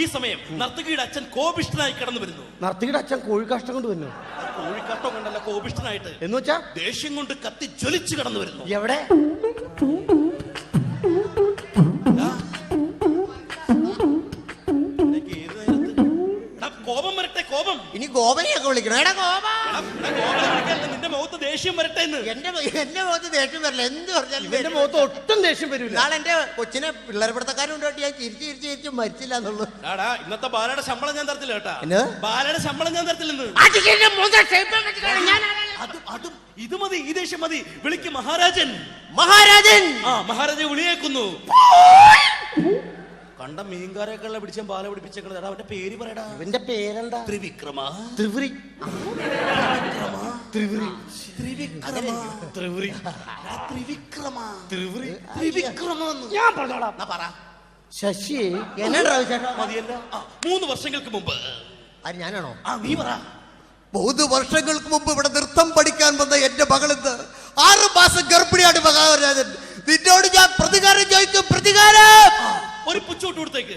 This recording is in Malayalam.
ഈ സമയം നർത്തകിയുടെ അച്ഛൻ കോപിഷ്ഠനായി കടന്നു വരുന്നു. നർത്തകിയുടെ അച്ഛൻ കോഴിക്കാഷ്ടം കൊണ്ട് വരുന്നു. കോഴിക്കാഷ്ടം കൊണ്ടല്ല, കോപിഷ്ഠനായിട്ട് എന്ന് വെച്ചാ ദേഷ്യം കൊണ്ട് കത്തി ജ്വലിച്ചു കടന്നു വരുന്നു. എവിടെ? കോപം വരട്ടെ, കോപം. ഇനി ഗോപനെയൊക്കെ വിളിക്കണം. നിന്റെ മുഖത്ത് ദേഷ്യം വരട്ടെ എന്ന്. എന്റെ മുഖത്ത് ദേഷ്യം വരില്ല. എന്ത് പറഞ്ഞാലും എന്റെ മുഖത്ത് ഒട്ടും ദേഷ്യം വരില്ല. നാളെ എന്റെ കൊച്ചിനെ പിള്ളേർപ്പെടുത്തക്കാരുണ്ടോട്ട് ഞാൻ ചിരിച്ച് മരിച്ചില്ല എന്നുള്ളൂ. ഇന്നത്തെ ബാലയുടെ ശമ്പളം ഞാൻ തരത്തില്ല കേട്ടാ. ബാലയുടെ ശമ്പളം ഞാൻ തരത്തില്ലെന്ന്. ഇത് മതി, ഈ ദേഷ്യം മതി. വിളിക്ക് മഹാരാജൻ. മഹാരാജൻ. മഹാരാജൻ വിളിയേക്കുന്നു. കണ്ട മീൻകാരെയൊക്കെ പിടിച്ച ബാല പിടിപ്പിച്ചേക്കണ. അവന്റെ പേര് പറയടാ. ഇവന്റെ പേരെന്താ? ത്രിവിക്രമ. ത്രിവ്രി. ത്രിവ്രി. ത്രിവിക്രമ. ത്രിവ്രി. ത്രിവിക്രമ. ത്രിവ്രി. ത്രിവിക്രമ. ഞാൻ പറഞ്ഞോളാം. പറ. ശശി എന്നാ മതിയല്ല. 3 വർഷങ്ങൾക്ക് മുമ്പ്. അത് ഞാനാണോ? നീ പറ. 3 വർഷങ്ങൾക്ക് മുമ്പ് ഇവിടെ നൃത്തം പഠിക്കാൻ വന്ന എന്റെ മകളിന്ന് 6 മാസം ഗർഭിണിയാണ്. മഹാരാജൻ, നിന്നോട് ഞാൻ പ്രതികാരം ചോദിക്കും. പ്രതികാരം. ഒരു പുച്ചോട്ട് കൊടുത്തേക്ക്.